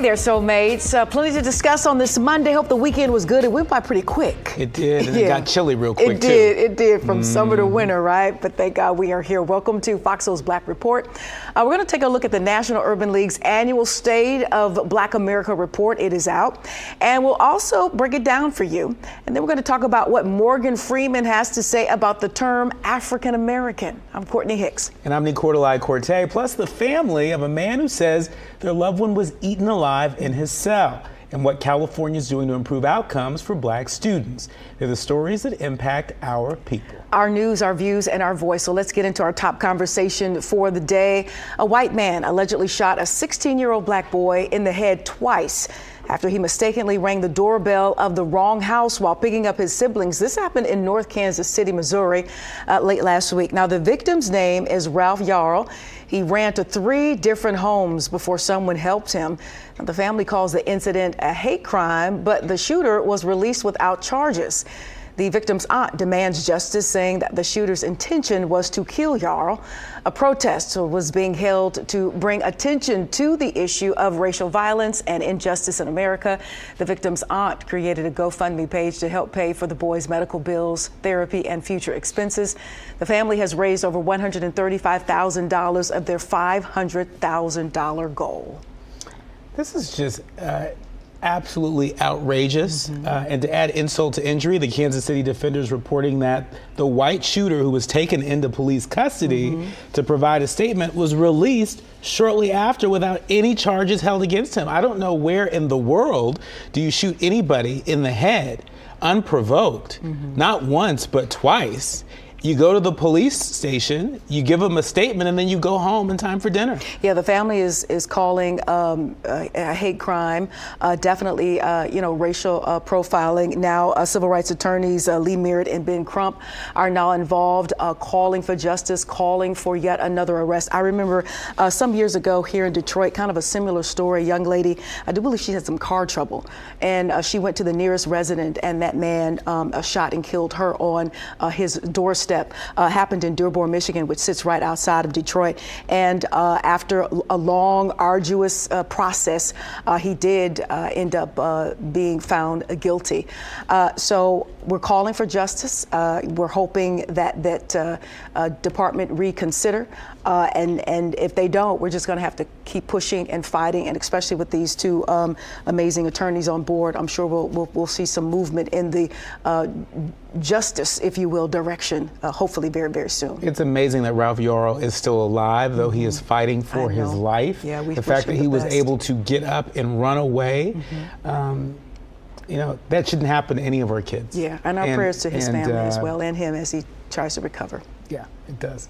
there, soulmates. Plenty to discuss on this Monday. Hope the weekend was good. It went by pretty quick. It did, and it got chilly real quick, too. It did, from summer to winter, right? But thank God we are here. Welcome to FOXSOUL's Black Report. We're going to take a look at the National Urban League's annual State of Black America report. It is out. And we'll also break it down for you. And then we're going to talk about what Morgan Freeman has to say about the term African American. I'm Courtney Hicks. And I'm Nicordelai Corte, plus the family of a man who says their loved one was eaten alive in his cell, and what California is doing to improve outcomes for Black students. They're the stories that impact our people. Our news, our views, and our voice. So let's get into our top conversation for the day. A white man allegedly shot a 16-year-old Black boy in the head twice after he mistakenly rang the doorbell of the wrong house while picking up his siblings. This happened in North Kansas City, Missouri, late last week. Now, the victim's name is Ralph Yarl. He ran to 3 different homes before someone helped him. Now, the family calls the incident a hate crime, but the shooter was released without charges. The victim's aunt demands justice, saying that the shooter's intention was to kill Yarl. A protest was being held to bring attention to the issue of racial violence and injustice in America. The victim's aunt created a GoFundMe page to help pay for the boy's medical bills, therapy, and future expenses. The family has raised over $135,000 of their $500,000 goal. This is just absolutely outrageous. And to add insult to injury, the Kansas City Defender's reporting that the white shooter who was taken into police custody to provide a statement was released shortly after without any charges held against him. I don't know where in the world do you shoot anybody in the head unprovoked, not once, but twice. You go to the police station, you give them a statement, and then you go home in time for dinner. Yeah, the family is calling a hate crime, definitely, racial profiling. Now, civil rights attorneys Lee Merritt and Ben Crump are now involved, calling for justice, calling for yet another arrest. I remember some years ago here in Detroit, kind of a similar story. A young lady, I do believe she had some car trouble, and she went to the nearest resident, and that man shot and killed her on his doorstep. Happened in Dearborn, Michigan, which sits right outside of Detroit. And after a long, arduous process, he did end up being found guilty. So we're calling for justice. We're hoping that department reconsider. And if they don't, we're just going to have to keep pushing and fighting. And especially with these 2 amazing attorneys on board, I'm sure we'll see some movement in the justice, if you will, direction, hopefully very, very soon. It's amazing that Ralph Yarl is still alive, though he is fighting for his life. Yeah, the fact that he was able to get up and run away, that shouldn't happen to any of our kids. Yeah, and our prayers to his family as well, and him as he tries to recover. Yeah, it does.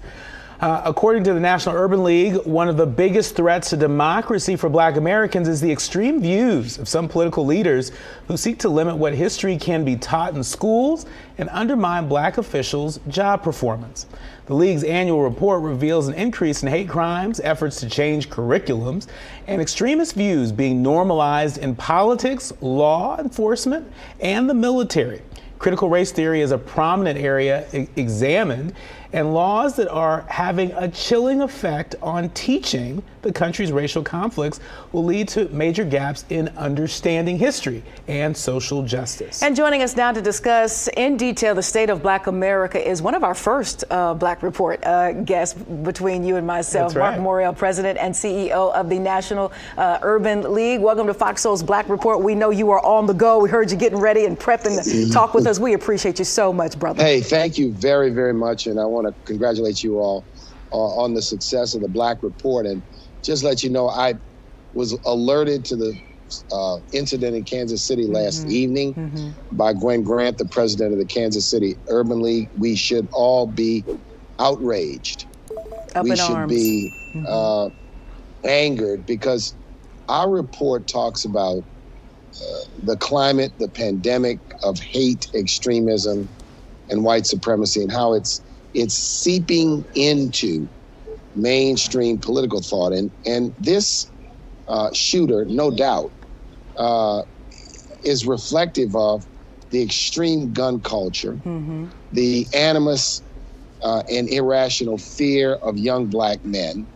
According to the National Urban League, one of the biggest threats to democracy for Black Americans is the extreme views of some political leaders who seek to limit what history can be taught in schools and undermine Black officials' job performance. The League's annual report reveals an increase in hate crimes, efforts to change curriculums, and extremist views being normalized in politics, law enforcement, and the military. Critical race theory is a prominent area examined, and laws that are having a chilling effect on teaching the country's racial conflicts will lead to major gaps in understanding history and social justice. And joining us now to discuss in detail the state of Black America is one of our first Black Report guests between you and myself, That's right. Marc Morial, President and CEO of the National Urban League. Welcome to FOXSOUL's Black Report. We know you are on the go. We heard you getting ready and prepping to talk with us. We appreciate you so much, brother. Hey, thank you very, very much. And I want to congratulate you all on the success of the Black Report. And just let you know, I was alerted to the incident in Kansas City last evening by Gwen Grant, the president of the Kansas City Urban League. We should all be outraged. We should arms. Be angered, because our report talks about the climate, the pandemic of hate, extremism, and white supremacy, and how it's seeping into mainstream political thought. And this shooter, no doubt, is reflective of the extreme gun culture, the animus and irrational fear of young Black men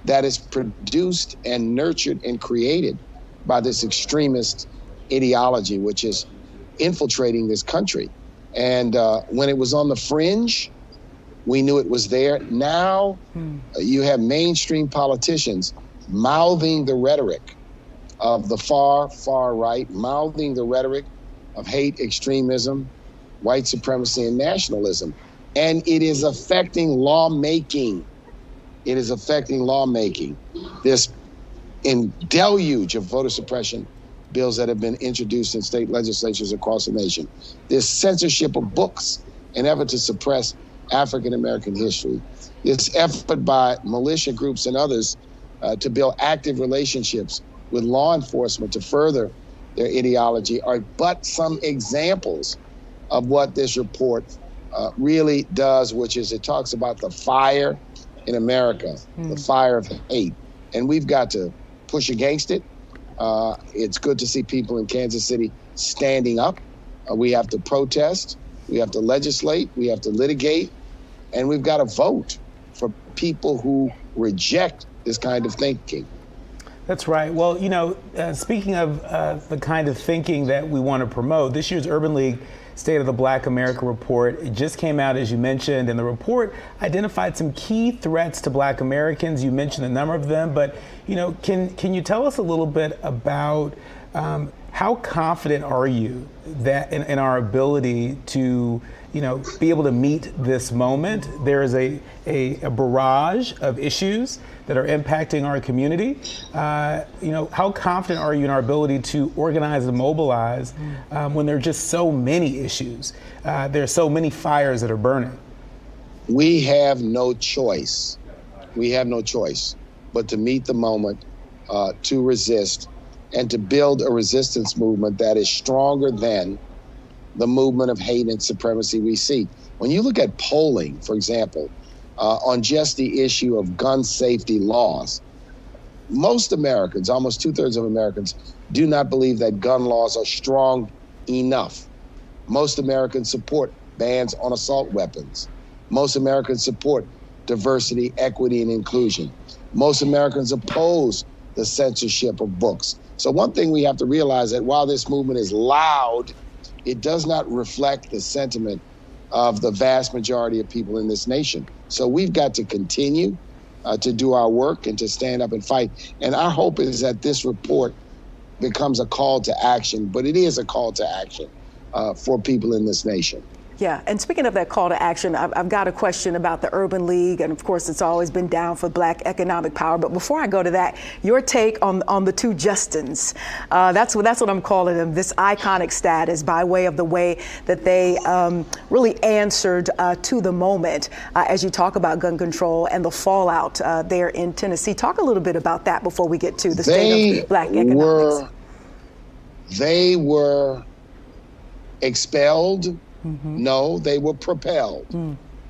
that is produced and nurtured and created by this extremist ideology, which is infiltrating this country. And when it was on the fringe, we knew it was there. Now you have mainstream politicians mouthing the rhetoric of the far, far right, mouthing the rhetoric of hate, extremism, white supremacy, and nationalism. And it is affecting lawmaking. It is affecting lawmaking. This deluge of voter suppression bills that have been introduced in state legislatures across the nation. This censorship of books, an effort to suppress African-American history. This effort by militia groups and others to build active relationships with law enforcement to further their ideology are but some examples of what this report really does, which is it talks about the fire in America, the fire of hate. And we've got to push against it. It's good to see people in Kansas City standing up. We have to protest. We have to legislate. We have to litigate. And we've got to vote for people who reject this kind of thinking. That's right. Well, you know, speaking of the kind of thinking that we want to promote, this year's Urban League State of the Black America report, it just came out, as you mentioned, and the report identified some key threats to Black Americans. You mentioned a number of them, but, you know, can you tell us a little bit about how confident are you that in our ability to, you know, be able to meet this moment? There is a barrage of issues that are impacting our community. You know, how confident are you in our ability to organize and mobilize when there are just so many issues? There are so many fires that are burning. We have no choice. We have no choice but to meet the moment, to resist, and to build a resistance movement that is stronger than the movement of hate and supremacy we see. When you look at polling, for example, on just the issue of gun safety laws, most Americans, almost 2/3 of Americans, do not believe that gun laws are strong enough. Most Americans support bans on assault weapons. Most Americans support diversity, equity, and inclusion. Most Americans oppose the censorship of books. So one thing we have to realize that while this movement is loud, it does not reflect the sentiment of the vast majority of people in this nation. So we've got to continue to do our work and to stand up and fight. And our hope is that this report becomes a call to action, but it is a call to action for people in this nation. Yeah, and speaking of that call to action, I've got a question about the Urban League, and of course it's always been down for Black economic power. But before I go to that, your take on the two Justins. That's what I'm calling them, this iconic status by way of the way that they really answered to the moment as you talk about gun control and the fallout there in Tennessee. Talk a little bit about that before we get to the state of Black economics. They were expelled. No, they were propelled.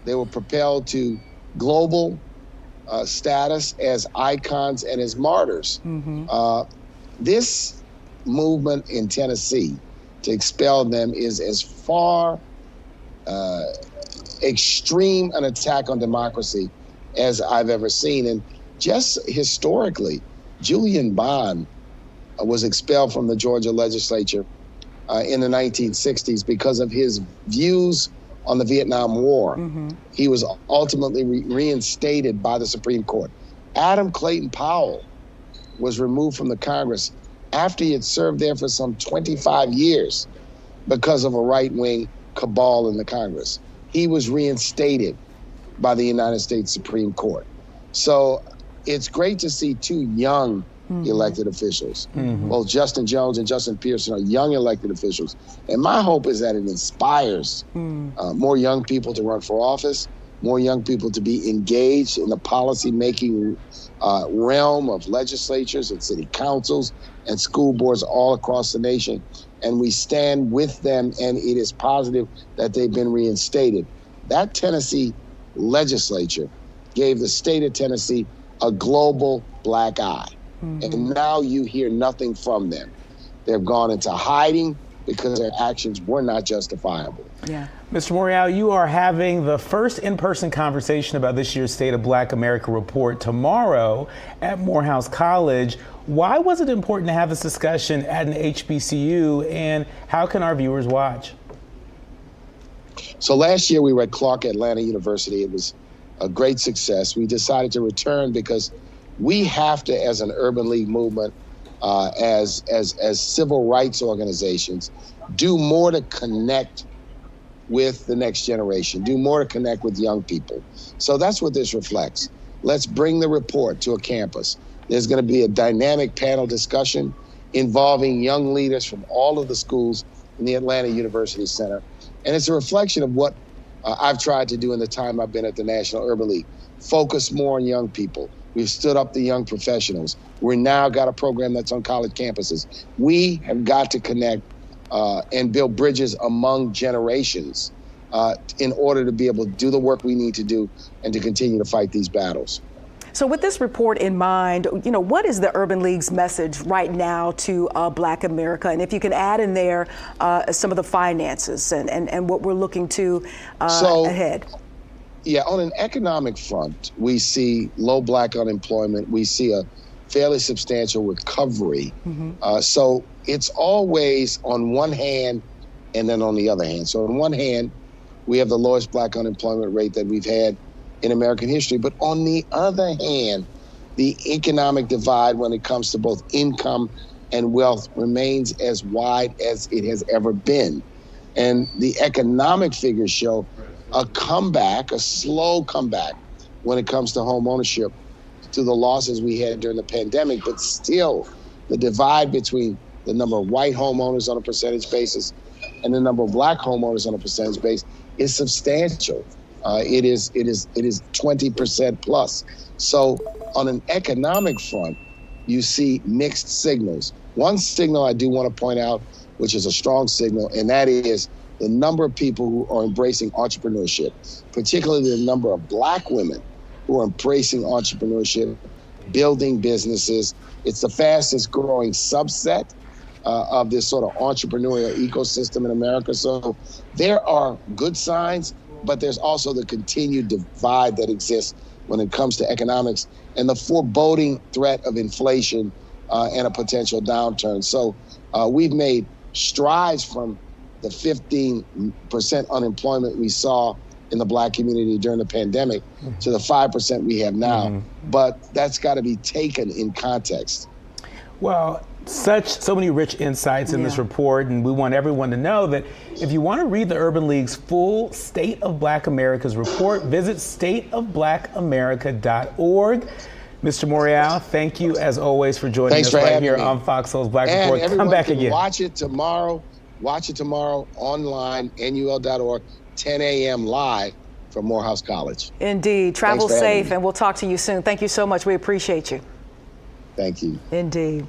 They were propelled to global status as icons and as martyrs. This movement in Tennessee to expel them is as far extreme an attack on democracy as I've ever seen. And just historically, Julian Bond was expelled from the Georgia legislature in the 1960s because of his views on the Vietnam War. He was ultimately reinstated by the Supreme Court. Adam Clayton Powell was removed from the Congress after he had served there for some 25 years because of a right-wing cabal in the Congress. He was reinstated by the United States Supreme Court. So it's great to see two young elected officials. Both Justin Jones and Justin Pearson are young elected officials. And my hope is that it inspires more young people to run for office, more young people to be engaged in the policy-making realm of legislatures and city councils and school boards all across the nation. And we stand with them, and it is positive that they've been reinstated. That Tennessee legislature gave the state of Tennessee a global black eye. And now you hear nothing from them. They've gone into hiding because their actions were not justifiable. Yeah. Mr. Morial, you are having the first in-person conversation about this year's State of Black America report tomorrow at Morehouse College. Why was it important to have this discussion at an HBCU, and how can our viewers watch? So last year we were at Clark Atlanta University. It was a great success. We decided to return because we have to, as an urban league movement, as civil rights organizations, do more to connect with the next generation, do more to connect with young people. So that's what this reflects. Let's bring the report to a campus. There's going to be a dynamic panel discussion involving young leaders from all of the schools in the Atlanta University Center. And it's a reflection of what I've tried to do in the time I've been at the National Urban League. Focus more on young people. We've stood up the young professionals. We're now got a program that's on college campuses. We have got to connect and build bridges among generations in order to be able to do the work we need to do and to continue to fight these battles. So with this report in mind, what is the Urban League's message right now to Black America? And if you can add in there some of the finances and what we're looking to ahead. Yeah, on an economic front, we see low Black unemployment. We see a fairly substantial recovery. So it's always on one hand and then on the other hand. So on one hand, we have the lowest Black unemployment rate that we've had in American history. But on the other hand, the economic divide when it comes to both income and wealth remains as wide as it has ever been. And the economic figures show a comeback, a slow comeback when it comes to home ownership to the losses we had during the pandemic. But still, the divide between the number of white homeowners on a percentage basis and the number of Black homeowners on a percentage basis is substantial. It is 20% plus. So on an economic front, you see mixed signals. One signal I do want to point out, which is a strong signal, and that is the number of people who are embracing entrepreneurship, particularly the number of Black women who are embracing entrepreneurship, building businesses. It's the fastest growing subset of this sort of entrepreneurial ecosystem in America. So there are good signs, but there's also the continued divide that exists when it comes to economics and the foreboding threat of inflation and a potential downturn. So we've made strides from the 15% unemployment we saw in the Black community during the pandemic to the 5% we have now. But that's got to be taken in context. Well, so many rich insights in this report, and we want everyone to know that if you want to read the Urban League's full State of Black America's report, visit stateofblackamerica.org. Mr. Morial, thank you as always for joining us right here on FOXSOUL's Black Report. Come back again. Watch it tomorrow online, nul.org, 10 a.m. live from Morehouse College. Indeed. Travel safe, and we'll talk to you soon. Thank you so much. We appreciate you. Thank you. Indeed.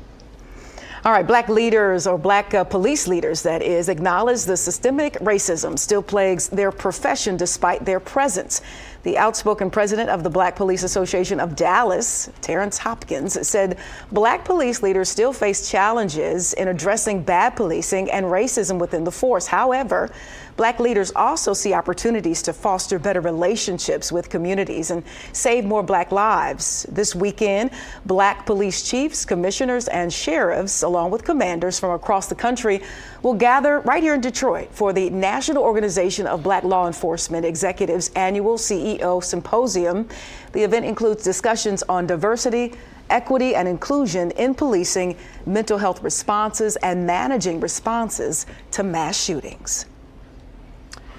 All right, Black leaders, or Black police leaders, that is, acknowledge the systemic racism still plagues their profession despite their presence. The outspoken president of the Black Police Association of Dallas, Terrence Hopkins, said Black police leaders still face challenges in addressing bad policing and racism within the force. However, Black leaders also see opportunities to foster better relationships with communities and save more Black lives. This weekend, Black police chiefs, commissioners, and sheriffs, along with commanders from across the country, will gather right here in Detroit for the National Organization of Black Law Enforcement Executives Annual CEO Symposium. The event includes discussions on diversity, equity, and inclusion in policing, mental health responses, and managing responses to mass shootings.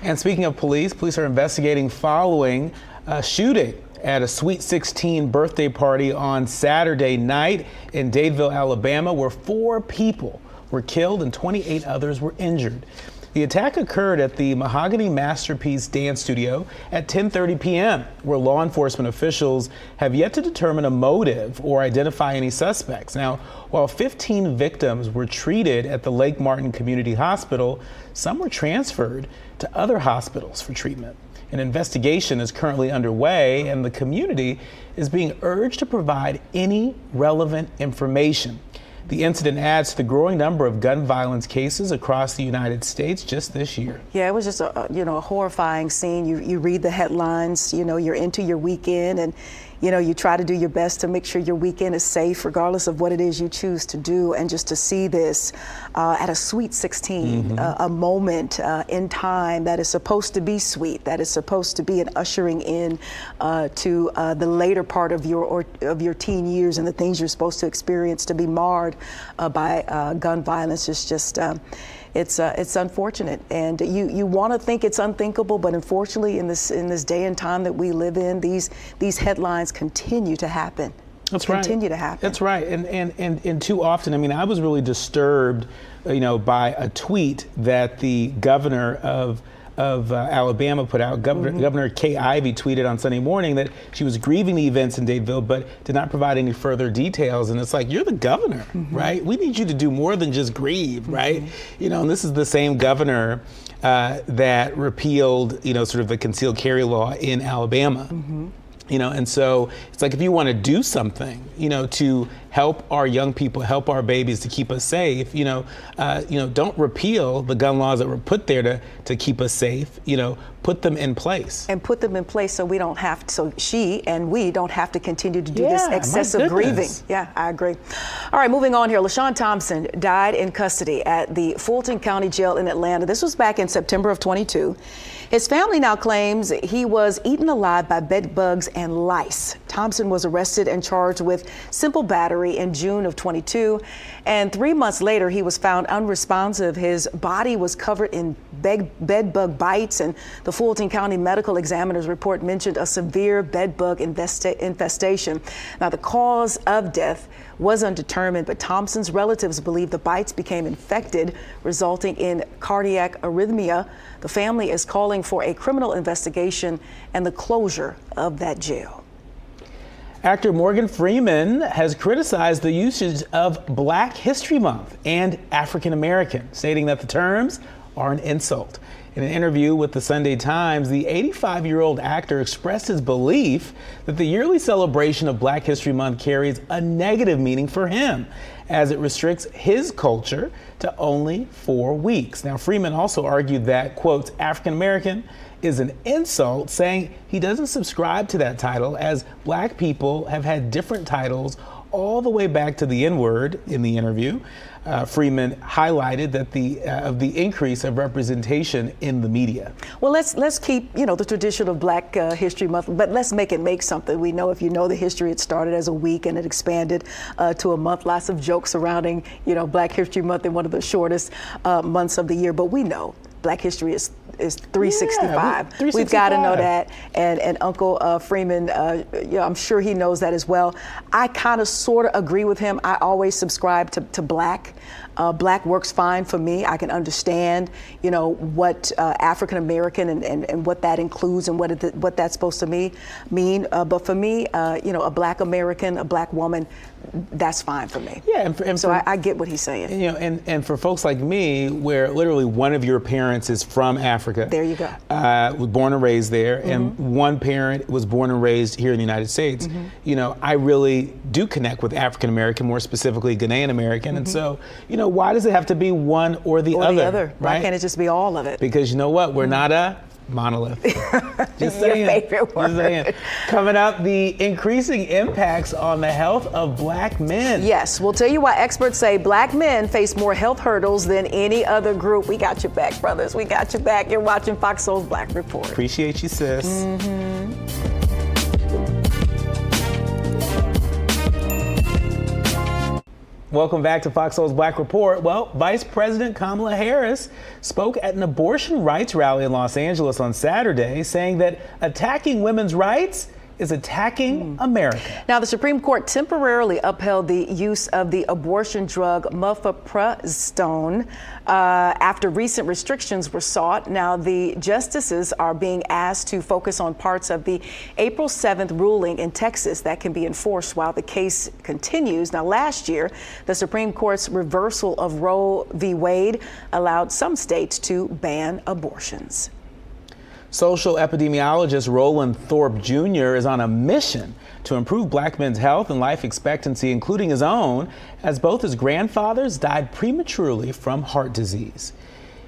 And speaking of police are investigating following a shooting at a Sweet 16 birthday party on Saturday night in Dadeville, Alabama, where 4 people were killed and 28 others were injured. The attack occurred at the Mahogany Masterpiece Dance Studio at 10:30 p.m., where law enforcement officials have yet to determine a motive or identify any suspects. Now, while 15 victims were treated at the Lake Martin Community Hospital, some were transferred to other hospitals for treatment. An investigation is currently underway, and the community is being urged to provide any relevant information. The incident adds to the growing number of gun violence cases across the United States just this year. Yeah, it was just a horrifying scene. You read the headlines, you're into your weekend, and you know, you try to do your best to make sure your weekend is safe, regardless of what it is you choose to do. And just to see this at a sweet 16, a moment in time that is supposed to be sweet, that is supposed to be an ushering in to the later part of your teen years and the things you're supposed to experience, to be marred by gun violence is just it's unfortunate, and you want to think it's unthinkable, but unfortunately, in this day and time that we live in, these headlines continue to happen. That's right. Continue to happen. That's right, and too often. I mean, I was really disturbed, by a tweet that the governor of Alabama put out. Governor Kay Ivey tweeted on Sunday morning that she was grieving the events in Dadeville, but did not provide any further details. And it's like, you're the governor, right? We need you to do more than just grieve, right? And this is the same governor that repealed, sort of the concealed carry law in Alabama. And so it's like, if you want to do something, to help our young people, help our babies, to keep us safe, don't repeal the gun laws that were put there to keep us safe, put them in place. And put them in place so we don't have to, so she and we don't have to continue to do this excessive grieving. Yeah, I agree. All right, moving on here. LaShawn Thompson died in custody at the Fulton County Jail in Atlanta. This was back in September of 22. His family now claims he was eaten alive by bed bugs and lice. Thompson was arrested and charged with simple battery in June of 22. And 3 months later, he was found unresponsive. His body was covered in bed bug bites, and the Fulton County Medical Examiner's report mentioned a severe bed bug infestation. Now, the cause of death was undetermined, but Thompson's relatives believe the bites became infected, resulting in cardiac arrhythmia. The family is calling for a criminal investigation and the closure of that jail. Actor Morgan Freeman has criticized the usage of Black History Month and African American, stating that the terms are an insult. In an interview with the Sunday Times, the 85-year-old actor expressed his belief that the yearly celebration of Black History Month carries a negative meaning for him, as it restricts his culture to only 4 weeks. Now, Freeman also argued that, quote, African American is an insult, saying he doesn't subscribe to that title, as Black people have had different titles all the way back to the N-word in the interview. Freeman highlighted that the increase of representation in the media. Well, let's keep the tradition of Black History Month, but let's make it make something. We know, if you know the history, it started as a week and it expanded to a month. Lots of jokes surrounding Black History Month in one of the shortest months of the year. But we know Black history is 365. We've got to know that, and Uncle Freeman, I'm sure he knows that as well. I kind of sort of agree with him. I always subscribe to Black. Black works fine for me. I can understand, what African American and what that includes and what that's supposed to mean. But for me, a Black American, a Black woman, that's fine for me. Yeah, and so I get what he's saying. And for folks like me, where literally one of your parents is from Africa. There you go. Was born and raised there, and one parent was born and raised here in the United States. I really do connect with African American, more specifically Ghanaian American, and so why does it have to be one or the other? Right? Why can't it just be all of it? Because you know what? We're not a monolith. Just saying. Your favorite word. Just saying. Coming up, the increasing impacts on the health of Black men. Yes, we'll tell you why experts say Black men face more health hurdles than any other group. We got your back, brothers. We got your back. You're watching Fox Soul's Black Report. Appreciate you, sis. Welcome back to Fox Soul's Black Report. Well, Vice President Kamala Harris spoke at an abortion rights rally in Los Angeles on Saturday, saying that attacking women's rights is attacking America. Now, the Supreme Court temporarily upheld the use of the abortion drug mifepristone after recent restrictions were sought. Now, the justices are being asked to focus on parts of the April 7th ruling in Texas that can be enforced while the case continues. Now, last year, the Supreme Court's reversal of Roe v. Wade allowed some states to ban abortions. Social epidemiologist Roland Thorpe Jr. is on a mission to improve Black men's health and life expectancy, including his own, as both his grandfathers died prematurely from heart disease.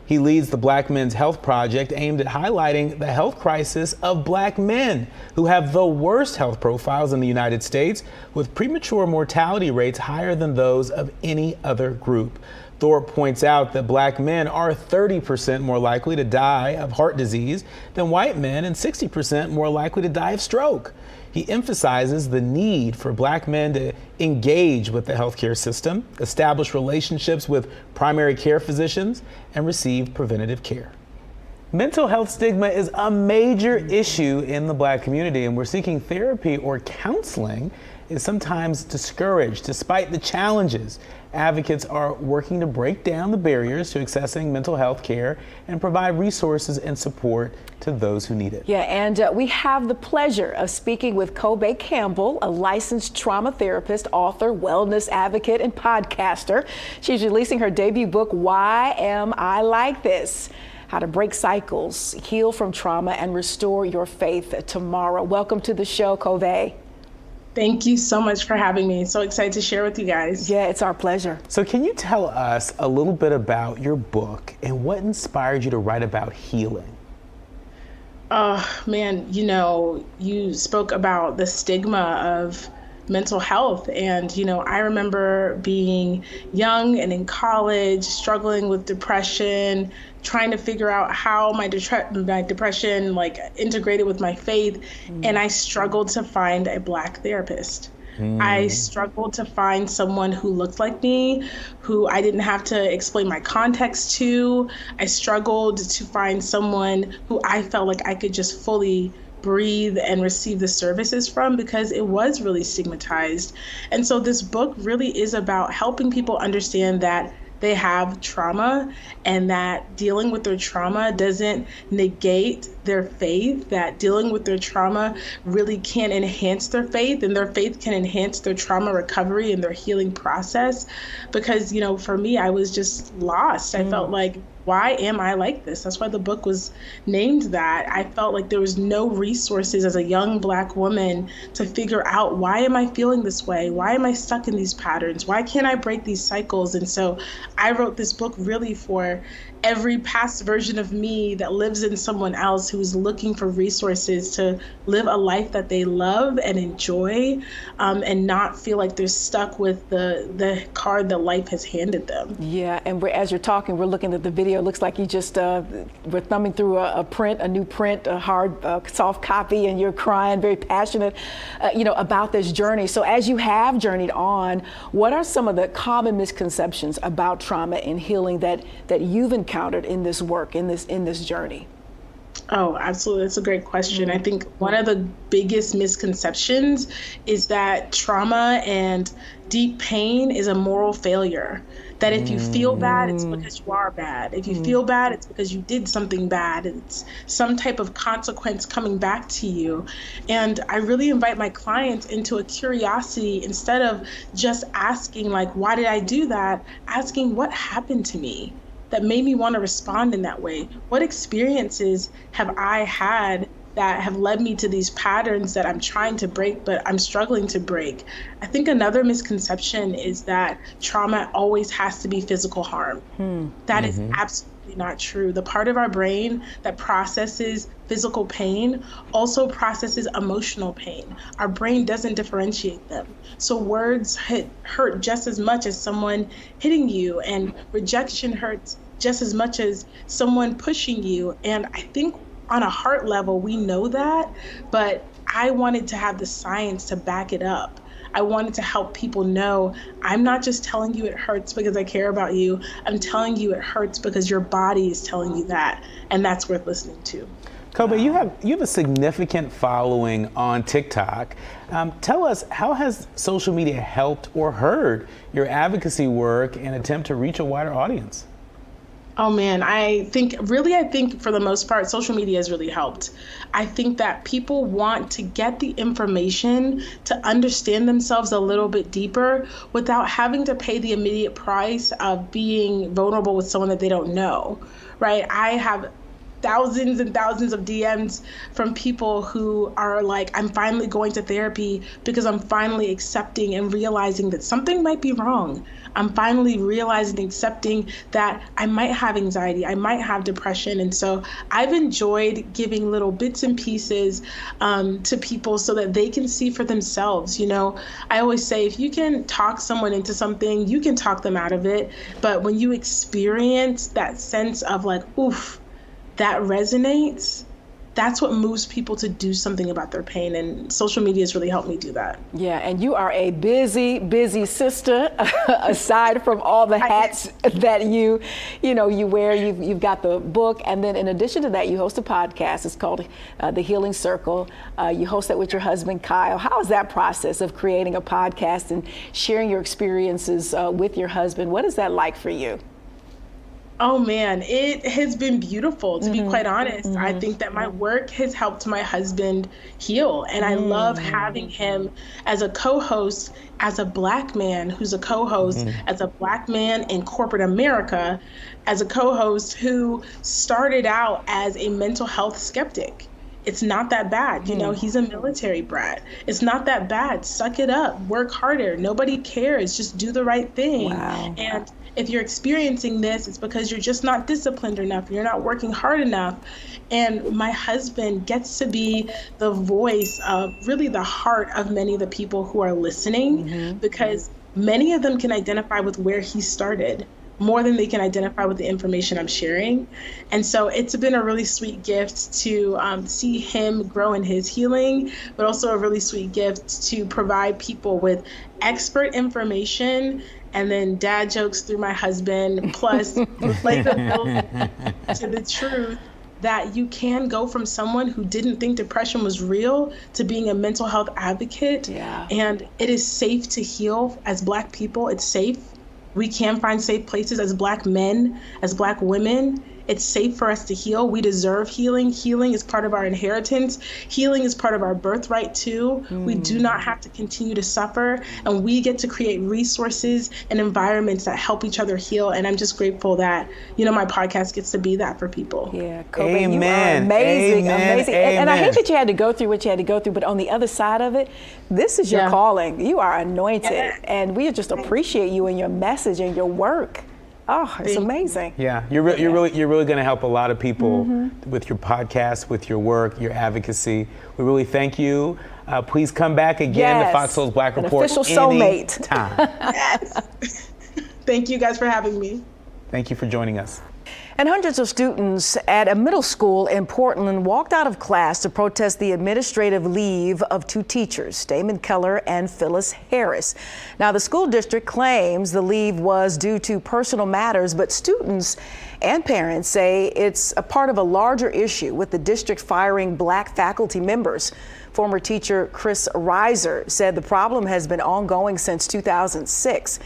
He leads the Black Men's Health Project, aimed at highlighting the health crisis of Black men who have the worst health profiles in the United States, with premature mortality rates higher than those of any other group. Thorpe points out that Black men are 30% more likely to die of heart disease than white men and 60% more likely to die of stroke. He emphasizes the need for Black men to engage with the healthcare system, establish relationships with primary care physicians, and receive preventative care. Mental health stigma is a major issue in the Black community, and we're seeking therapy or counseling is sometimes discouraged despite the challenges. Advocates are working to break down the barriers to accessing mental health care and provide resources and support to those who need it. Yeah, and we have the pleasure of speaking with Kobe Campbell, a licensed trauma therapist, author, wellness advocate, and podcaster. She's releasing her debut book, Why Am I Like This? How to Break Cycles, Heal from Trauma, and Restore Your Faith Tomorrow. Welcome to the show, Kobe. Thank you so much for having me. So excited to share with you guys. Yeah, it's our pleasure. So can you tell us a little bit about your book and what inspired you to write about healing? Man, you spoke about the stigma of mental health. And, I remember being young and in college, struggling with depression, trying to figure out how my depression integrated with my faith. And I struggled to find a Black therapist. I struggled to find someone who looked like me, who I didn't have to explain my context to. I struggled to find someone who I felt like I could just fully breathe and receive the services from, because it was really stigmatized. And so this book really is about helping people understand that they have trauma and that dealing with their trauma doesn't negate their faith, that dealing with their trauma really can enhance their faith, and their faith can enhance their trauma recovery and their healing process. Because, for me, I was just lost. I felt like, why am I like this? That's why the book was named that. I felt like there was no resources as a young Black woman to figure out, why am I feeling this way? Why am I stuck in these patterns? Why can't I break these cycles? And so I wrote this book really for every past version of me that lives in someone else who's looking for resources to live a life that they love and enjoy, and not feel like they're stuck with the card that life has handed them. Yeah, and as you're talking, we're looking at the video. It looks like you just were thumbing through a new print, a hard, soft copy, and you're crying, very passionate, about this journey. So as you have journeyed on, what are some of the common misconceptions about trauma and healing that you've encountered in this work, in this journey? Oh, absolutely. That's a great question. I think one of the biggest misconceptions is that trauma and deep pain is a moral failure. That if you feel bad, it's because you are bad. If you feel bad, it's because you did something bad. It's some type of consequence coming back to you. And I really invite my clients into a curiosity, instead of just asking, why did I do that? Asking, what happened to me that made me want to respond in that way? What experiences have I had that have led me to these patterns that I'm trying to break, but I'm struggling to break? I think another misconception is that trauma always has to be physical harm. That is absolutely not true. The part of our brain that processes physical pain also processes emotional pain. Our brain doesn't differentiate them. So words hurt just as much as someone hitting you, and rejection hurts just as much as someone pushing you. And I think on a heart level, we know that, but I wanted to have the science to back it up. I wanted to help people know, I'm not just telling you it hurts because I care about you. I'm telling you it hurts because your body is telling you that, and that's worth listening to. Kobe, you have a significant following on TikTok. Tell us, how has social media helped or hurt your advocacy work and attempt to reach a wider audience? Oh man, I think for the most part, social media has really helped. I think that people want to get the information to understand themselves a little bit deeper without having to pay the immediate price of being vulnerable with someone that they don't know, right? I have thousands and thousands of DMs from people who are like, I'm finally going to therapy because I'm finally accepting and realizing that something might be wrong. I'm finally realizing and accepting that I might have anxiety, I might have depression. And so I've enjoyed giving little bits and pieces to people so that they can see for themselves. You know, I always say, if you can talk someone into something, you can talk them out of it. But when you experience that sense of like, oof, that resonates, that's what moves people to do something about their pain. And social media has really helped me do that. Yeah, and you are a busy, busy sister, aside from all the hats that you wear. You've got the book, and then in addition to that, you host a podcast. It's called The Healing Circle. You host that with your husband, Kyle. How is that process of creating a podcast and sharing your experiences with your husband? What is that like for you? Oh man, it has been beautiful, to be quite honest. I think that my work has helped my husband heal, and I love having him as a co-host, as a Black man who's a co-host, as a Black man in corporate America, as a co-host who started out as a mental health skeptic. It's not that bad. You know, he's a military brat. It's not that bad. Suck it up. Work harder. Nobody cares. Just do the right thing. Wow. And if you're experiencing this, it's because you're just not disciplined enough. You're not working hard enough. And my husband gets to be the voice of really the heart of many of the people who are listening, because many of them can identify with where he started more than they can identify with the information I'm sharing. And so it's been a really sweet gift to see him grow in his healing, but also a really sweet gift to provide people with expert information and then dad jokes through my husband, plus relatability to the truth that you can go from someone who didn't think depression was real to being a mental health advocate. Yeah. And it is safe to heal as Black people. It's safe. We can find safe places as Black men, as Black women. It's safe for us to heal. We deserve healing. Healing is part of our inheritance. Healing is part of our birthright too. We do not have to continue to suffer, and we get to create resources and environments that help each other heal. And I'm just grateful that, you know, my podcast gets to be that for people. Yeah, Kobe, you are Amen. amazing, Amen. amazing. And I hate that you had to go through what you had to go through, but on the other side of it, this is your calling. You are anointed, and we just appreciate you and your message and your work. Oh, it's amazing. Yeah, you're really going to help a lot of people with your podcast, with your work, your advocacy. We really thank you. Please come back again to Fox Soul's Black Report. An official soulmate. Time. Yes. Thank you guys for having me. Thank you for joining us. And hundreds of students at a middle school in Portland walked out of class to protest the administrative leave of two teachers, Damon Keller and Phyllis Harris. Now, the school district claims the leave was due to personal matters, but students and parents say it's a part of a larger issue with the district firing Black faculty members. Former teacher Chris Reiser said the problem has been ongoing since 2006.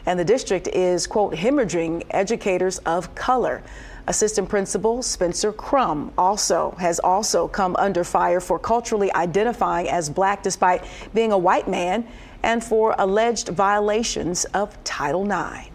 And the district is, quote, hemorrhaging educators of color. Assistant Principal Spencer Crum has also come under fire for culturally identifying as Black despite being a white man, and for alleged violations of Title IX.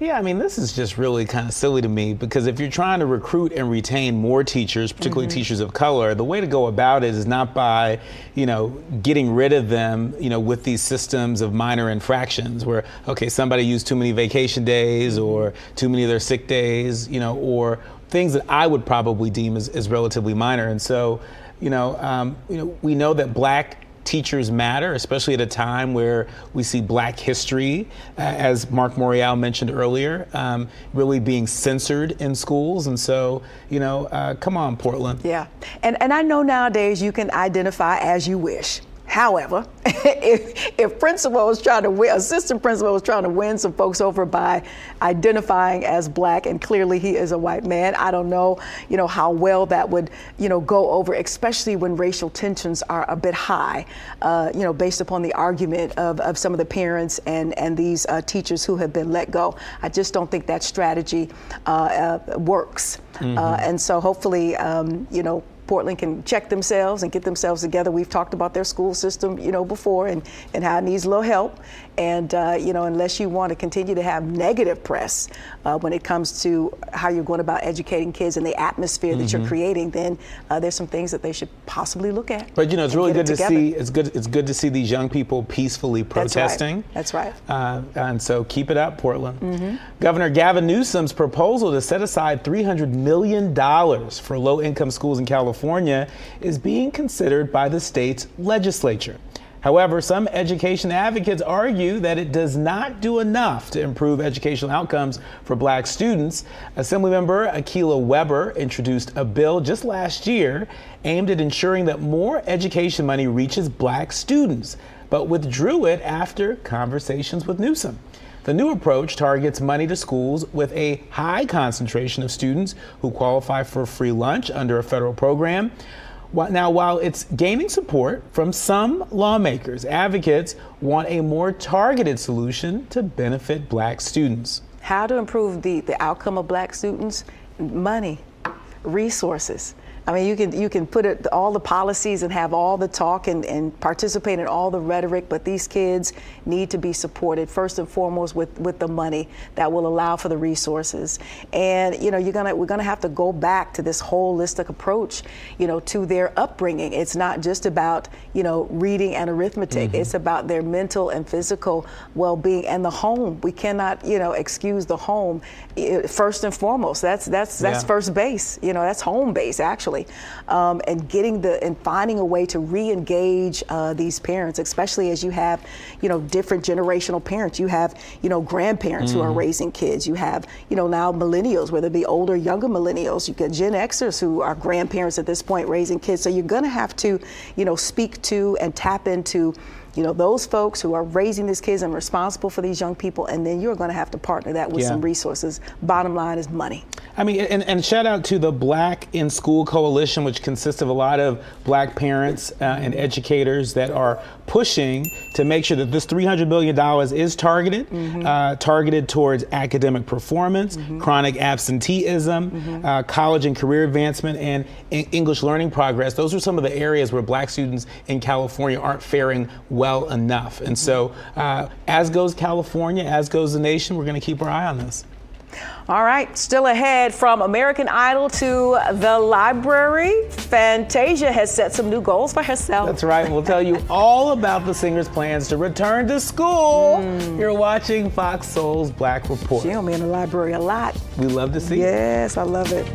Yeah, I mean, this is just really kind of silly to me, because if you're trying to recruit and retain more teachers, particularly teachers of color, the way to go about it is not by, getting rid of them, with these systems of minor infractions where, okay, somebody used too many vacation days or too many of their sick days, or things that I would probably deem as relatively minor. And so, we know that Black teachers matter, especially at a time where we see Black history, as Marc Morial mentioned earlier, really being censored in schools. And so, come on, Portland. Yeah. And I know nowadays you can identify as you wish. However, if principal was trying to win, assistant principal was trying to win some folks over by identifying as Black, and clearly he is a white man, I don't know, how well that would, go over, especially when racial tensions are a bit high, based upon the argument of some of the parents and these teachers who have been let go. I just don't think that strategy works. And so hopefully, Portland can check themselves and get themselves together. We've talked about their school system, before, and how it needs a little help. And, unless you want to continue to have negative press when it comes to how you're going about educating kids and the atmosphere that you're creating, then there's some things that they should possibly look at. But, it's really good to see, it's good to see these young people peacefully protesting. That's right. And so keep it up, Portland. Governor Gavin Newsom's proposal to set aside $300 million for low-income schools in California is being considered by the state's legislature. However, some education advocates argue that it does not do enough to improve educational outcomes for black students. Assemblymember Akilah Weber introduced a bill just last year aimed at ensuring that more education money reaches black students, but withdrew it after conversations with Newsom. The new approach targets money to schools with a high concentration of students who qualify for free lunch under a federal program. Now, while it's gaining support from some lawmakers, advocates want a more targeted solution to benefit black students. How to improve the outcome of black students? Money, resources. I mean, you can put it, all the policies and have all the talk and participate in all the rhetoric, but these kids need to be supported first and foremost with the money that will allow for the resources. And we're gonna have to go back to this holistic approach, to their upbringing. It's not just about reading and arithmetic. It's about their mental and physical well-being and the home. We cannot excuse the home first and foremost. That's first base. That's home base actually. And finding a way to re-engage these parents, especially as you have, different generational parents. You have, grandparents who are raising kids. You have, now millennials, whether it be older, younger millennials. You get Gen Xers who are grandparents at this point raising kids. So you're going to have to, speak to and tap into those folks who are raising these kids and responsible for these young people, and then you're going to have to partner that with some resources. Bottom line is money. I mean, and shout out to the Black in School Coalition, which consists of a lot of black parents and educators that are pushing to make sure that this $300 million is targeted, targeted towards academic performance, chronic absenteeism, college and career advancement, and English learning progress. Those are some of the areas where black students in California aren't faring well enough. And so as goes California, as goes the nation, we're going to keep our eye on this. All right, still ahead, from American Idol to the library, Fantasia has set some new goals for herself. That's right. We'll tell you all about the singer's plans to return to school. You're watching Fox Soul's Black Report. She'll be in the library a lot. We love to see it. Yes, I love it.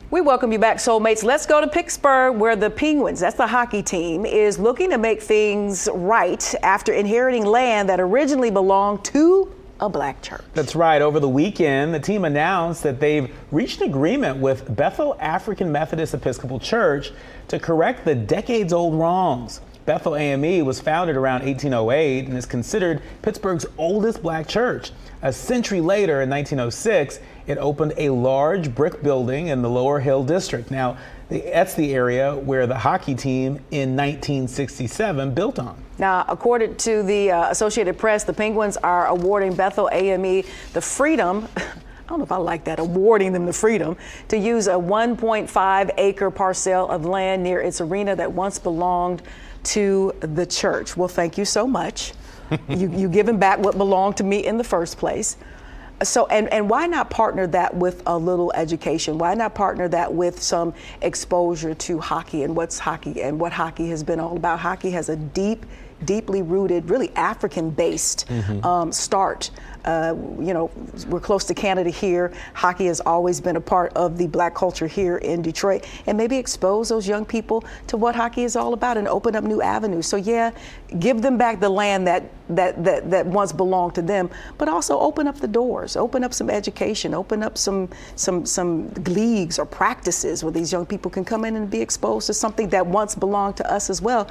We welcome you back, Soulmates. Let's go to Pittsburgh, where the Penguins, that's the hockey team, is looking to make things right after inheriting land that originally belonged to a black church. That's right. Over the weekend, the team announced that they've reached an agreement with Bethel African Methodist Episcopal Church to correct the decades-old wrongs. Bethel AME was founded around 1808 and is considered Pittsburgh's oldest black church. A century later, in 1906, it opened a large brick building in the Lower Hill District. Now, that's the area where the hockey team in 1967 built on. Now, according to the Associated Press, the Penguins are awarding Bethel AME the freedom, I don't know if I like that, awarding them the freedom to use a 1.5 acre parcel of land near its arena that once belonged to the church. Well, thank you so much. You giving back what belonged to me in the first place. So, and why not partner that with a little education? Why not partner that with some exposure to hockey and what's hockey and what hockey has been all about? Hockey has a deeply rooted, really African-based start. We're close to Canada here. Hockey has always been a part of the black culture here in Detroit, and maybe expose those young people to what hockey is all about and open up new avenues. So yeah, give them back the land that once belonged to them, but also open up the doors, open up some education, open up some leagues or practices where these young people can come in and be exposed to something that once belonged to us as well.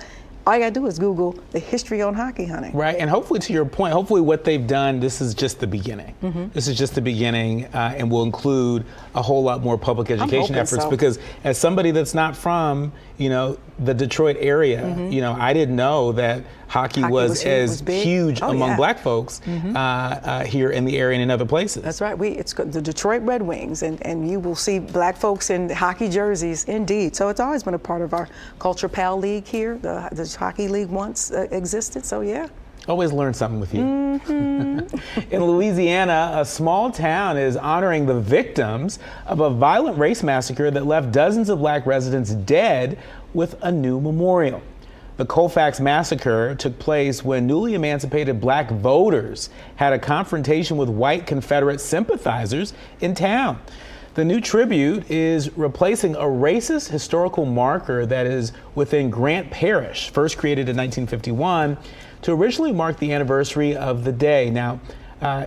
All you gotta do is Google the history on hockey, honey. Right, and hopefully, to your point, hopefully what they've done, this is just the beginning. This is just the beginning, and will include a whole lot more public education efforts, because as somebody that's not from the Detroit area. I didn't know that hockey was as huge among black folks here in the area and in other places. That's right. It's the Detroit Red Wings, and you will see black folks in hockey jerseys, indeed. So it's always been a part of our Culture Pal League here. The hockey league once existed, so yeah. Always learn something with you. In Louisiana, a small town is honoring the victims of a violent race massacre that left dozens of black residents dead with a new memorial. The Colfax massacre took place when newly emancipated black voters had a confrontation with white Confederate sympathizers in town. The new tribute is replacing a racist historical marker that is within Grant Parish, first created in 1951, to originally mark the anniversary of the day. Now,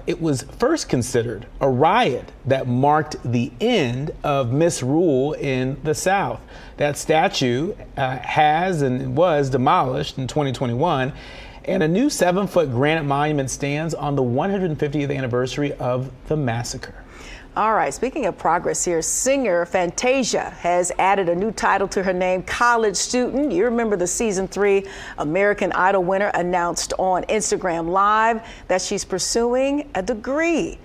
it was first considered a riot that marked the end of misrule in the South. That statue has and was demolished in 2021, and a new 7-foot granite monument stands on the 150th anniversary of the massacre. All right, speaking of progress here, singer Fantasia has added a new title to her name, College Student. You remember the season 3 American Idol winner announced on Instagram Live that she's pursuing a degree.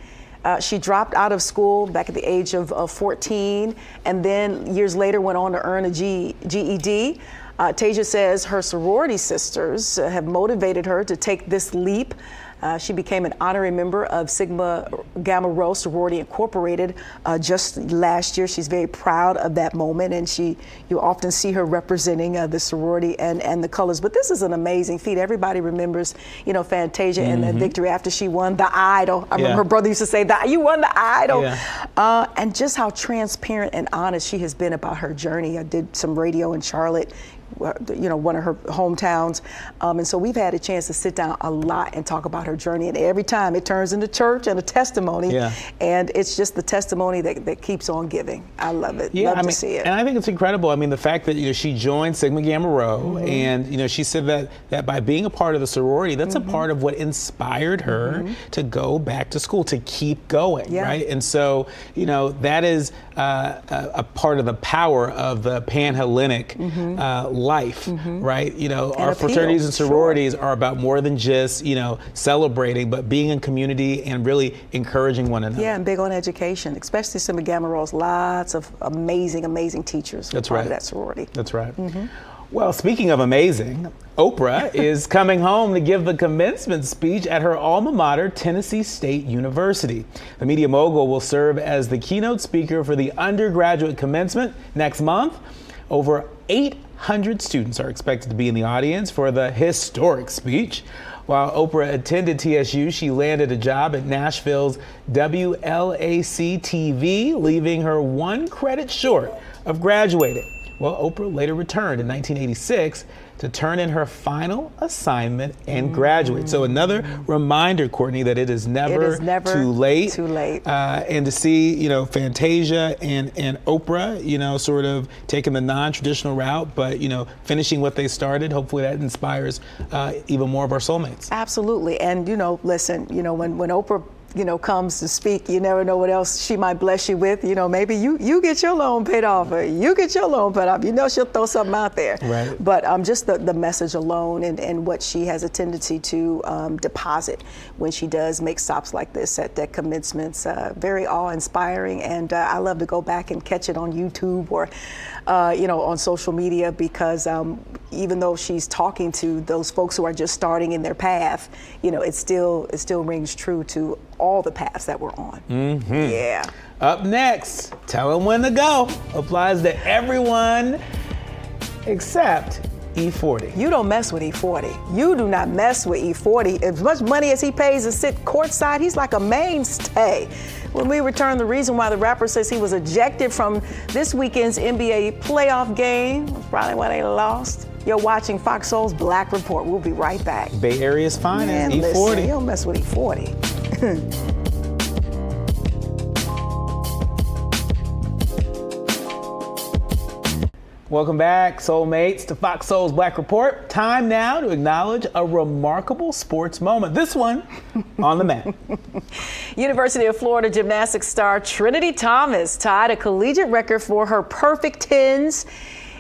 She dropped out of school back at the age of 14, and then years later went on to earn a GED. Tasia says her sorority sisters have motivated her to take this leap. She became an honorary member of Sigma Gamma Rho Sorority Incorporated just last year. She's very proud of that moment, and you often see her representing the sorority and the colors. But this is an amazing feat. Everybody remembers, Fantasia and that victory after she won the Idol. I remember her brother used to say that you won the Idol, and just how transparent and honest she has been about her journey. I did some radio in Charlotte, one of her hometowns. And so we've had a chance to sit down a lot and talk about her journey. And every time it turns into church and a testimony. And it's just the testimony that keeps on giving. I love it. Love to see it. And I think it's incredible. I mean, the fact that, she joined Sigma Gamma Rho and, she said that by being a part of the sorority, that's a part of what inspired her to go back to school, to keep going, right? And so, that is a part of the power of the Pan-Hellenic life, right? Our fraternities and sororities are about more than just, celebrating, but being in community and really encouraging one another. Yeah, and big on education, especially Sigma Gamma Rho's lots of amazing, amazing teachers. That's part right. of that sorority. That's right. Well, speaking of amazing, Oprah is coming home to give the commencement speech at her alma mater, Tennessee State University. The media mogul will serve as the keynote speaker for the undergraduate commencement next month. Over 800 students are expected to be in the audience for the historic speech. While Oprah attended TSU, she landed a job at Nashville's WLAC-TV, leaving her 1 credit short of graduating. Well, Oprah later returned in 1986 to turn in her final assignment and graduate. So another reminder, Courtney, that it is never too late. And to see, Fantasia and Oprah, sort of taking the non-traditional route, but, finishing what they started, hopefully that inspires even more of our soulmates. Absolutely. And, listen, when Oprah comes to speak, you never know what else she might bless you with. Maybe you get your loan paid off, or you get your loan paid off. She'll throw something out there. Right. But just the message alone and what she has a tendency to deposit when she does make stops like this at commencements, very awe-inspiring. And I love to go back and catch it on YouTube or, on social media, because even though she's talking to those folks who are just starting in their path, it still rings true to all the paths that we're on. Yeah. Up next, tell them when to go. Applies to everyone except E40. You don't mess with E40. You do not mess with E40. As much money as he pays to sit courtside, he's like a mainstay. When we return, the reason why the rapper says he was ejected from this weekend's NBA playoff game, probably why they lost. You're watching Fox Soul's Black Report. We'll be right back. Bay Area's finest, E40. Listen, you don't mess with E40. Welcome back, soulmates, to Fox Soul's Black Report. Time now to acknowledge a remarkable sports moment. This one on the mat. University of Florida gymnastics star Trinity Thomas tied a collegiate record for her perfect 10s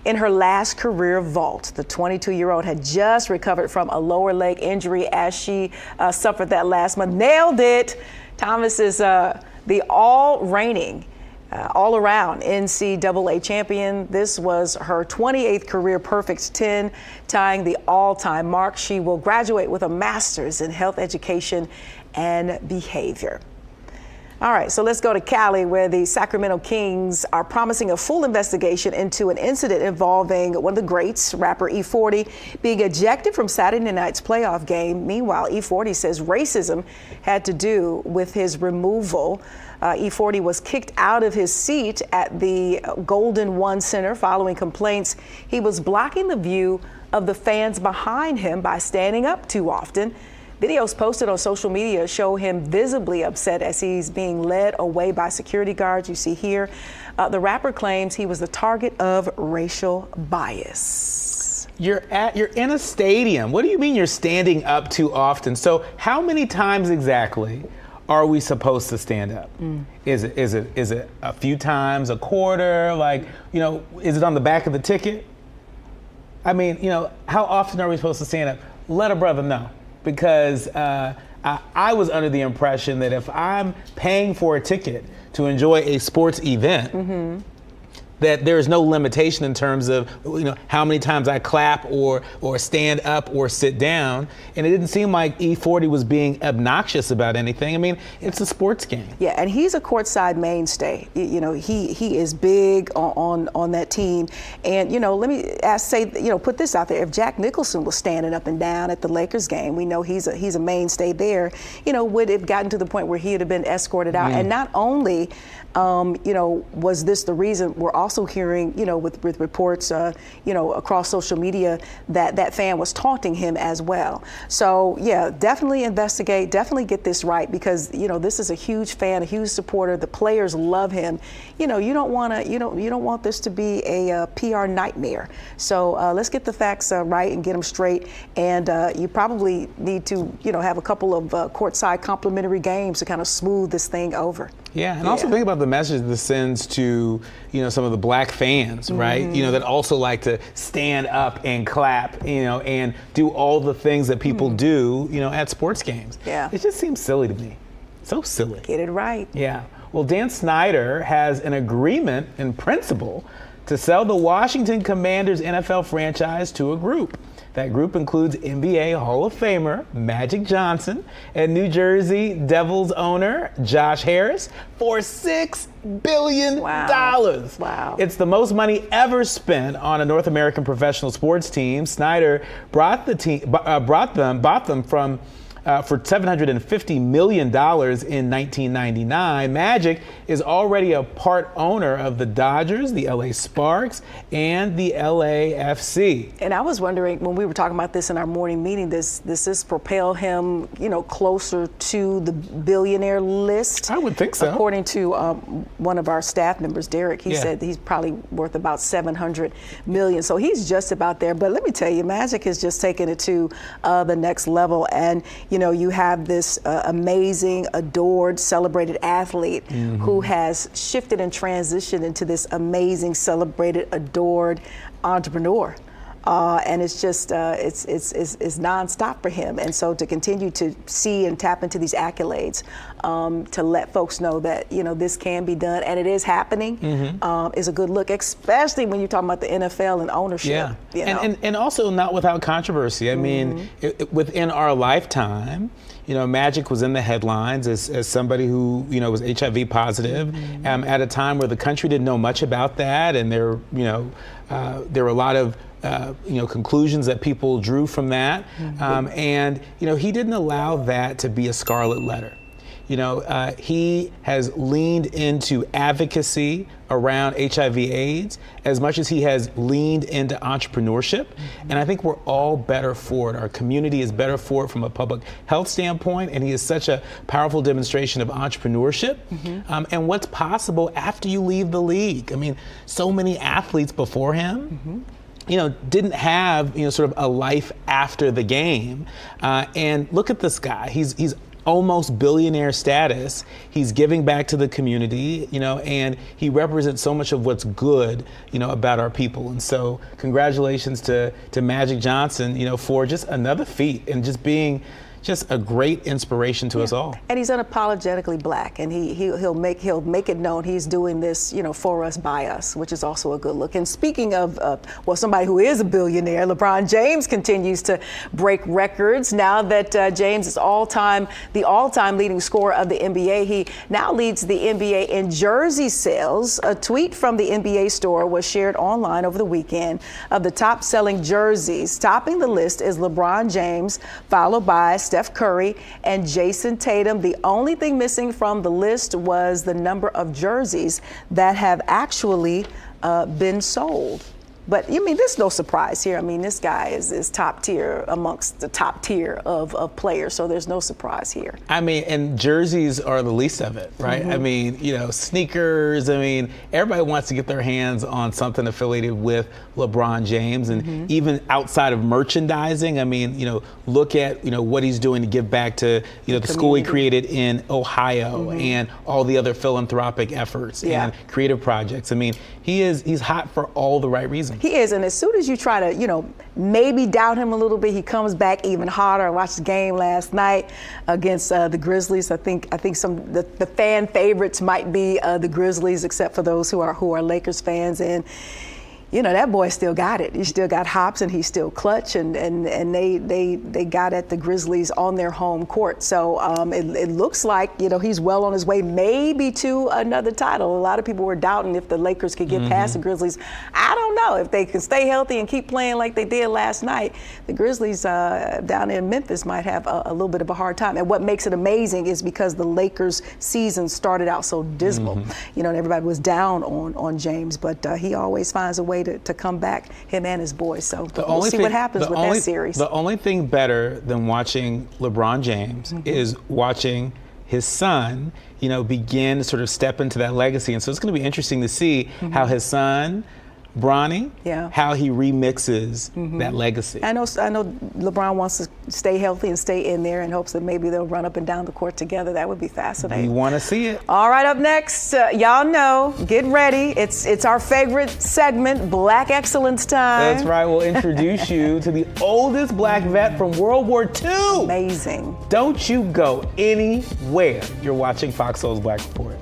in her last career vault. The 22-year-old had just recovered from a lower leg injury as she suffered that last month. Nailed it. Thomas is the all-reigning, all-around NCAA champion. This was her 28th career perfect 10, tying the all-time mark. She will graduate with a master's in health education and behavior. All right, so let's go to Cali, where the Sacramento Kings are promising a full investigation into an incident involving one of the greats, rapper E40, being ejected from Saturday night's playoff game. Meanwhile, E40 says racism had to do with his removal. E40 was kicked out of his seat at the Golden One Center following complaints he was blocking the view of the fans behind him by standing up too often. Videos posted on social media show him visibly upset as he's being led away by security guards. You see here, the rapper claims he was the target of racial bias. You're in a stadium. What do you mean you're standing up too often? So how many times exactly are we supposed to stand up? Is it a few times, a quarter? Like, is it on the back of the ticket? I mean, how often are we supposed to stand up? Let a brother know. Because I was under the impression that if I'm paying for a ticket to enjoy a sports event, that there is no limitation in terms of how many times I clap or stand up or sit down. And it didn't seem like E40 was being obnoxious about anything. I mean, it's a sports game. Yeah, and he's a courtside mainstay. He is big on that team. And let me put this out there. If Jack Nicholson was standing up and down at the Lakers game, we know he's a mainstay there. Would it have gotten to the point where he would have been escorted out? And not only was this the reason? We're also hearing, with reports, across social media that fan was taunting him as well. So yeah, definitely investigate, definitely get this right, because this is a huge fan, a huge supporter. The players love him. You don't want this to be a PR nightmare. So let's get the facts right and get them straight. And you probably need to have a couple of courtside complimentary games to kind of smooth this thing over. Yeah, and also think about the message this sends to, some of the black fans, right? That also like to stand up and clap, and do all the things that people do, at sports games. Yeah. It just seems silly to me. So silly. Get it right. Yeah. Well, Dan Snyder has an agreement in principle to sell the Washington Commanders NFL franchise to a group. That group includes NBA Hall of Famer Magic Johnson and New Jersey Devils owner Josh Harris for $6 billion. Wow. It's the most money ever spent on a North American professional sports team. Snyder bought them from for $750 million in 1999. Magic is already a part owner of the Dodgers, the LA Sparks, and the LAFC. And I was wondering, when we were talking about this in our morning meeting, does this propel him, closer to the billionaire list? I would think so. According to one of our staff members, Derek, he said he's probably worth about $700 million. So he's just about there. But let me tell you, Magic has just taken it to the next level. And you have this amazing, adored, celebrated athlete who has shifted and transitioned into this amazing, celebrated, adored entrepreneur. And it's just, it's nonstop for him. And so to continue to see and tap into these accolades, to let folks know that, this can be done and it is happening, is a good look, especially when you're talking about the NFL and ownership. Yeah, and also not without controversy. I mean, within our lifetime, Magic was in the headlines as somebody who, was HIV positive at a time where the country didn't know much about that. And there were a lot of conclusions that people drew from that. And he didn't allow that to be a scarlet letter. He has leaned into advocacy around HIV/AIDS as much as he has leaned into entrepreneurship. And I think we're all better for it. Our community is better for it from a public health standpoint. And he is such a powerful demonstration of entrepreneurship and what's possible after you leave the league. I mean, so many athletes before him didn't have, sort of a life after the game. And look at this guy. He's almost billionaire status. He's giving back to the community, and he represents so much of what's good, about our people. And so congratulations to Magic Johnson, for just another feat and just being just a great inspiration to us all. And he's unapologetically black, and he'll make it known he's doing this, for us, by us, which is also a good look. And speaking of somebody who is a billionaire, LeBron James continues to break records. Now that James is the all-time leading scorer of the NBA, he now leads the NBA in jersey sales. A tweet from the NBA store was shared online over the weekend of the top-selling jerseys. Topping the list is LeBron James, followed by Steph Curry and Jason Tatum. The only thing missing from the list was the number of jerseys that have actually been sold. But there's no surprise here. This guy is top tier amongst the top tier of players, so there's no surprise here. And jerseys are the least of it, right? Mm-hmm. Sneakers. Everybody wants to get their hands on something affiliated with LeBron James, and mm-hmm. even outside of merchandising. Look at what he's doing to give back to the school he created in Ohio, mm-hmm. and all the other philanthropic efforts and creative projects. He's hot for all the right reasons. He is, and as soon as you try to, maybe doubt him a little bit, he comes back even hotter. I watched the game last night against the Grizzlies. I think some the fan favorites might be the Grizzlies, except for those who are Lakers fans. And that boy still got it. He still got hops, and he's still clutch, and they got at the Grizzlies on their home court. So it looks like he's well on his way, maybe to another title. A lot of people were doubting if the Lakers could get mm-hmm. past the Grizzlies. I don't know if they can stay healthy and keep playing like they did last night. The Grizzlies down in Memphis might have a little bit of a hard time. And what makes it amazing is because the Lakers' season started out so dismal. Mm-hmm. And everybody was down on James, but he always finds a way to come back, him and his boys. So we'll see what happens with that series. The only thing better than watching LeBron James mm-hmm. is watching his son, begin to sort of step into that legacy. And so it's going to be interesting to see mm-hmm. how his son, Bronny, how he remixes mm-hmm. that legacy. I know LeBron wants to stay healthy and stay in there in hopes that maybe they'll run up and down the court together. That would be fascinating. We want to see it. All right, up next, y'all know, get ready. It's our favorite segment, Black Excellence Time. That's right. We'll introduce you to the oldest black vet from World War II. Amazing. Don't you go anywhere. You're watching Fox Soul's Black Report.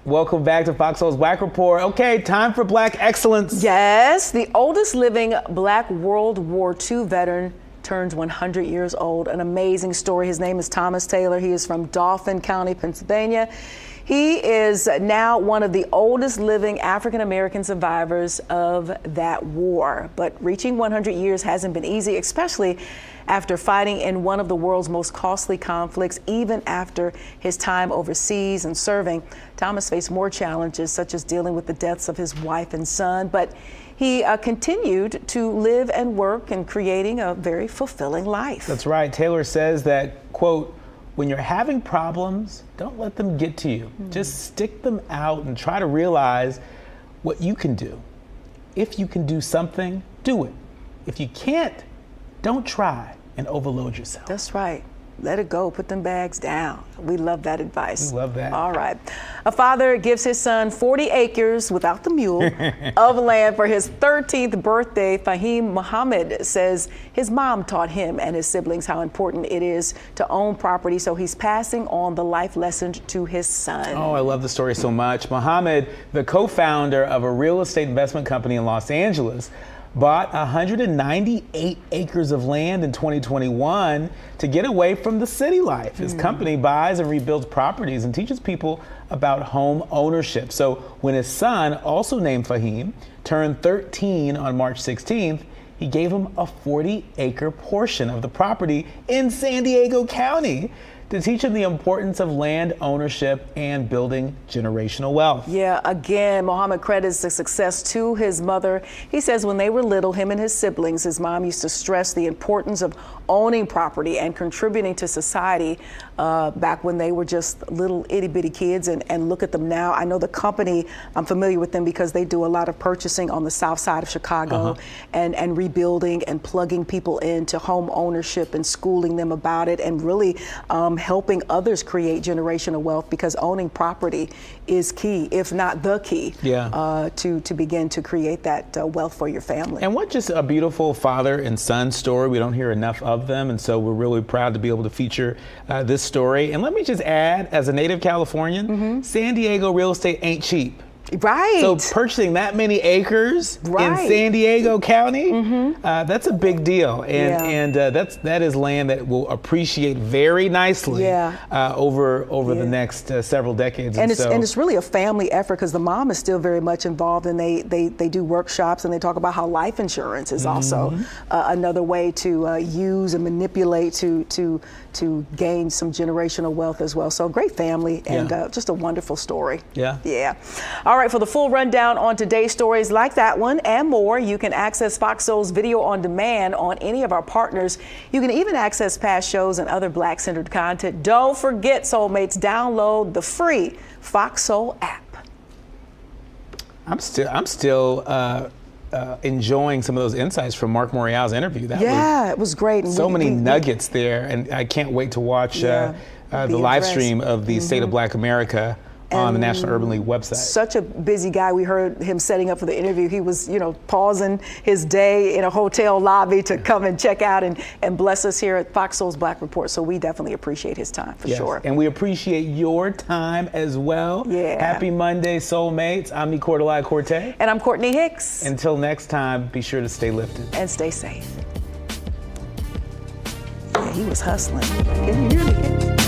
Welcome back to Fox Soul's Black Report. Okay, time for Black Excellence. Yes, the oldest living Black World War II veteran turns 100 years old. An amazing story. His name is Thomas Taylor. He is from Dauphin County, Pennsylvania. He is now one of the oldest living African-American survivors of that war. But reaching 100 years hasn't been easy, especially after fighting in one of the world's most costly conflicts. Even after his time overseas and serving, Thomas faced more challenges, such as dealing with the deaths of his wife and son. But he continued to live and work and creating a very fulfilling life. That's right. Taylor says that, quote, when you're having problems, don't let them get to you. Mm-hmm. Just stick them out and try to realize what you can do. If you can do something, do it. If you can't, don't try and overload yourself. That's right. Let it go. Put them bags down. We love that advice. We love that. All right. A father gives his son 40 acres without the mule of land for his 13th birthday. Fahim Muhammad says his mom taught him and his siblings how important it is to own property, so he's passing on the life lesson to his son. Oh, I love the story so much. Muhammad, the co-founder of a real estate investment company in Los Angeles, bought 198 acres of land in 2021 to get away from the city life. His company buys and rebuilds properties and teaches people about home ownership. So when his son, also named Fahim, turned 13 on March 16th, he gave him a 40-acre portion of the property in San Diego County to teach him the importance of land ownership and building generational wealth. Yeah, again, Muhammad credits the success to his mother. He says when they were little, him and his siblings, his mom used to stress the importance of owning property and contributing to society back when they were just little itty bitty kids, and look at them now. I know the company, I'm familiar with them because they do a lot of purchasing on the south side of Chicago, and rebuilding and plugging people into home ownership and schooling them about it, and really helping others create generational wealth, because owning property is key, if not the key, to begin to create that wealth for your family. And what just a beautiful father and son story. We don't hear enough of them, and so we're really proud to be able to feature this story. And let me just add, as a native Californian, San Diego real estate ain't cheap. Right. So purchasing that many acres in San Diego County, that's a big deal, and that is land that will appreciate very nicely over the next several decades. And it's really a family effort, because the mom is still very much involved, and they do workshops, and they talk about how life insurance is also another way to use and manipulate to gain some generational wealth as well. So great family, and just a wonderful story. Yeah. All right, for the full rundown on today's stories like that one and more, you can access FOXSOUL's video on demand on any of our partners. You can even access past shows and other Black-centered content. Don't forget, Soulmates, download the free FOXSOUL app. I'm still enjoying some of those insights from Marc Morial's interview. It was great. So many nuggets there, and I can't wait to watch the live stream of the State of Black America on the National Urban League website. Such a busy guy. We heard him setting up for the interview. He was, pausing his day in a hotel lobby to come and check out and bless us here at FOXSOUL's Black Report. So we definitely appreciate his time, for sure. And we appreciate your time as well. Happy Monday, Soulmates. I'm Nicordelai Corte. And I'm Courtney Hicks. Until next time, be sure to stay lifted. And stay safe. Yeah, he was hustling. Can you hear me?